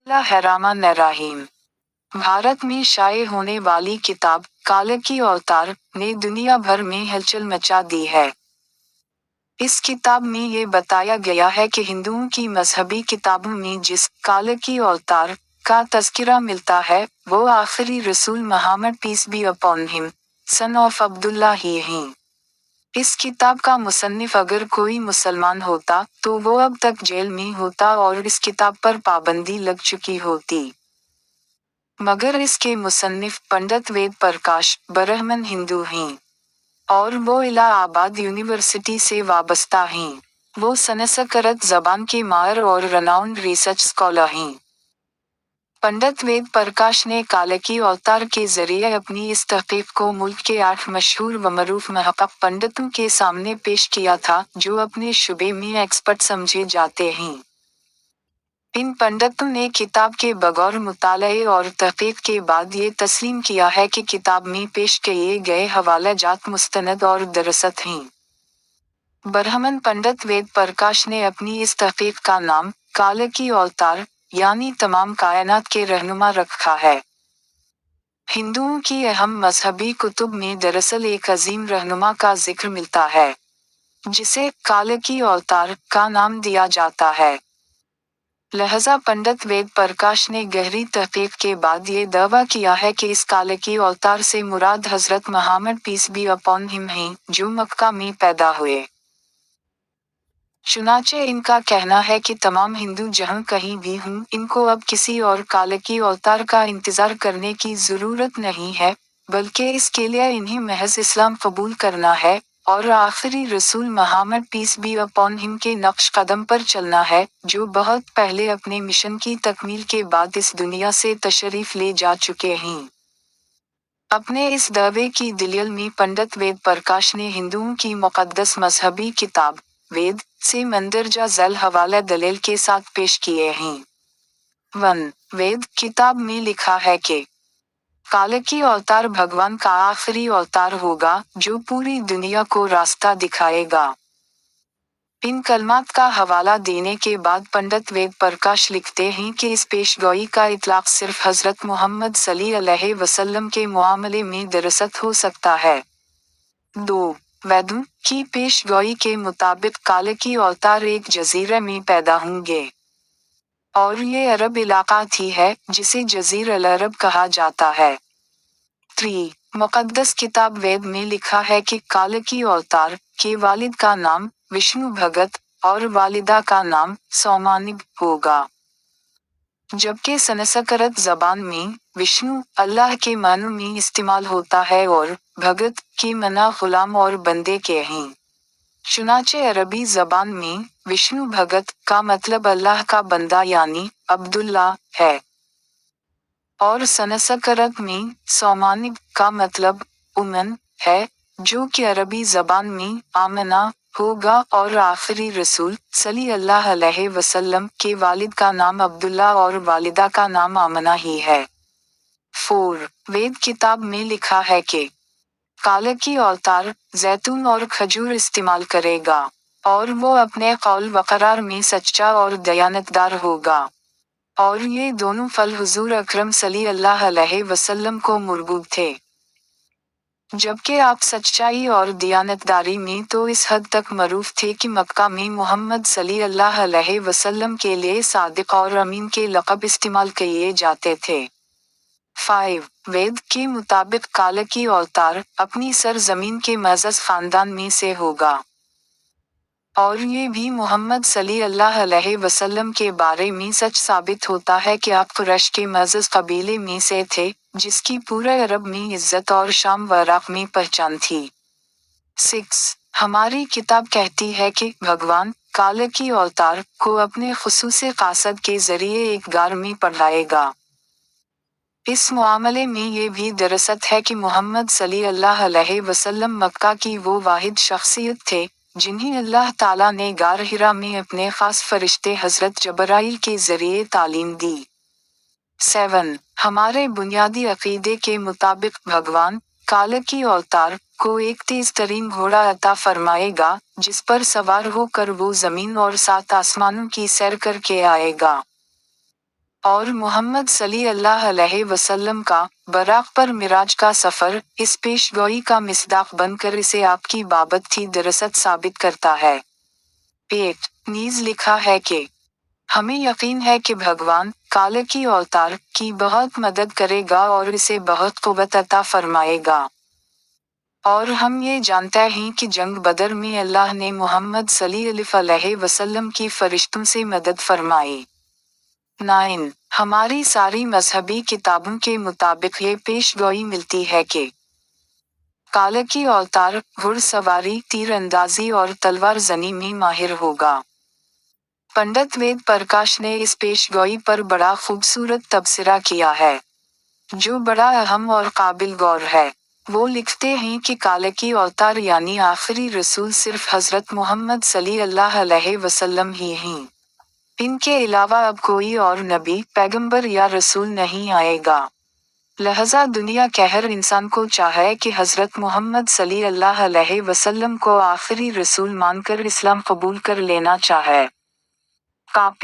बिस्मिल्लाहिर्रहमानिर्रहीम। भारत में शाये होने वाली किताब कालकी अवतार ने दुनिया भर में हलचल मचा दी है। इस किताब में ये बताया गया है कि हिंदुओं की मजहबी किताबों में जिस कालकी अवतार का तज़किरा मिलता है वो आखिरी रसूल Muhammad peace be upon him son of Abdullah ही हैं। इस किताब का मुसन्निफ अगर कोई मुसलमान होता तो वो अब तक जेल में होता और इस किताब पर पाबंदी लग चुकी होती। मगर इसके मुसन्निफ पंडित वेद प्रकाश ब्राह्मण हिंदू हैं और वो इलाहाबाद यूनिवर्सिटी से वाबस्ता हैं। वो संस्कृत जबान के माहिर और रनाउंड रिसर्च स्कॉलर हैं। पंडित वेद प्रकाश ने कालकी अवतार के जरिए अपनी इस तहकीक को मुल्क के 8 मशहूर व मरूफ महक़क़ पंडितों के सामने पेश किया था जो अपने शुबे में एक्सपर्ट समझे जाते हैं। इन पंडितों ने किताब के बगौर मुताले और तहकीक के बाद ये तस्लीम किया है कि किताब में पेश किए गए हवाला जात मुस्तनद और दरस्त हैं। ब्राह्मण पंडित वेद प्रकाश ने अपनी इस तहकीक का नाम कालकी अवतार यानी तमाम कायनात के रहनुमा रखा है। हिंदुओं की अहम मजहबी कुतुब में दरअसल एक अजीम रहनुमा का जिक्र मिलता है जिसे कालकी अवतार का नाम दिया जाता है। लिहाजा पंडित वेद प्रकाश ने गहरी तहकीक के बाद ये दावा किया है कि इस कालकी अवतार से मुराद हजरत Muhammad peace be upon him हैं जो मक्का में पैदा हुए। चुनाचे इनका कहना है कि तमाम हिंदू जहां कहीं भी हों इनको अब किसी और कालकी अवतार का इंतजार करने की ज़रूरत नहीं है बल्कि इसके लिए इन्हें महज इस्लाम कबूल करना है और आखिरी रसूल Muhammad peace be upon him के नक्श कदम पर चलना है जो बहुत पहले अपने मिशन की तकमील के बाद इस दुनिया से तशरीफ ले जा चुके हैं। अपने इस दावे की दलील में पंडित वेद प्रकाश ने हिंदुओं की मुक़द्दस मजहबी किताब वेद से मंदरजा ज़ैल हवाला दलील के साथ पेश किए हैं। 1. वेद किताब में लिखा है कि कालकी अवतार भगवान का आखिरी अवतार होगा जो पूरी दुनिया को रास्ता दिखाएगा। इन कलमात का हवाला देने के बाद पंडित वेद प्रकाश लिखते हैं कि इस पेशगोई का इतलाक सिर्फ हजरत मोहम्मद सल्लल्लाहु अलैहि वसल्लम के मामले में दरअसल हो सकता है। 2. वेदों की पेशगोई के मुताबिक कालकी अवतार एक जजीरे में पैदा होंगे और ये अरब इलाका ही है जिसे जजीर अल अरब कहा जाता है। 3. मुक़द्दस किताब वेद में लिखा है कि कालकी अवतार के वालिद का नाम विष्णु भगत और वालिदा का नाम सौमानिब होगा। जबकि संस्कृत जबान में विष्णु अल्लाह के मानों में इस्तेमाल होता है और भगत के मना गुलाम और बंदे के हैं। चुनाचे अरबी जबान में विष्णु भगत का मतलब अल्लाह का बंदा यानी अब्दुल्ला है और संस्कृत में सौमानिब का मतलब उमन है जो कि अरबी जबान में आमना होगा और आखिरी रसूल सल्लल्लाहु अलैहि वसल्लम के वालिद का नाम अब्दुल्ला और वालिदा का नाम आमना ही है। 4. वेद किताब में लिखा है कि कालकी अवतार जैतून और खजूर इस्तेमाल करेगा और वो अपने कौल वक़रार में सच्चा और दयानतदार होगा और ये दोनों फल हुजूर अकरम सल्लल्लाहु अलैहि वसल्लम को मरबूब थे। जबकि आप सच्चाई और दयानतदारी में तो इस हद तक मरूफ थे कि मक्का में मोहम्मद सल्लल्लाहु अलैहि वसल्लम के लिए सादिक और अमीन के लक़ब इस्तेमाल किए जाते थे। 5. वेद के मुताबिक कालकी अवतार अपनी सरजमीन के मज़ज़ ख़ानदान में से होगा और ये भी मोहम्मद सल्लल्लाहु अलैहि वसल्लम के बारे में सच साबित होता है कि आप कुरैश के मज़ज़ कबीले में से थे जिसकी पूरे अरब में इज्जत और शाम व इराक़ में पहचान थी। 6. हमारी किताब कहती है कि भगवान कालकी अवतार को अपने खुसूसी क़ासद के ज़रिए एक गार में पढ़ाएगा। इस मामले में ये भी दरअसल है कि मोहम्मद सल्लल्लाहु अलैहि वसल्लम मक्का की वो वाहिद शख्सियत थे जिन्हें अल्लाह ताला ने गार हिरा में अपने ख़ास फरिश्ते हज़रत जबराइल के ज़रिए तालीम दी। 7. हमारे बुनियादी अक़ीदे के मुताबिक भगवान कालकी अवतार को एक तेज तरीन घोड़ा अता फरमाएगा जिस पर सवार होकर वो ज़मीन और 7 आसमानों की सैर करके आएगा। اور محمد صلی اللہ علیہ وسلم کا براق پر معراج کا سفر اس پیشگوئی کا مصداق بن کر اسے آپ کی بابت تھی درست ثابت کرتا ہے۔ 8 نیز لکھا ہے کہ ہمیں یقین ہے کہ بھگوان کال کی اوتار کی بہت مدد کرے گا اور اسے بہت قوت عطا فرمائے گا۔ اور ہم یہ جانتے ہیں کہ جنگ بدر میں اللہ نے محمد صلی اللہ علیہ وسلم کی فرشتوں سے مدد فرمائی۔ 9 ہماری ساری مذہبی کتابوں کے مطابق یہ پیشگوئی ملتی ہے کہ کال کی اوتار گھڑ سواری تیر اندازی اور تلوار زنی میں ماہر ہوگا۔ پنڈت وید پرکاش نے اس پیشگوئی پر بڑا خوبصورت تبصرہ کیا ہے، جو بڑا اہم اور قابل غور ہے۔ وہ لکھتے ہیں کہ کال کی اوتار یعنی آخری رسول صرف حضرت محمد صلی اللہ علیہ وسلم ہی ہیں۔ ان کے علاوہ اب کوئی اور نبی، پیغمبر یا رسول نہیں آئے گا۔ لہذا دنیا کے ہر انسان کو چاہیے کہ حضرت محمد صلی اللہ علیہ وسلم کو آخری رسول مان کر اسلام قبول کر لینا چاہے۔ کاپی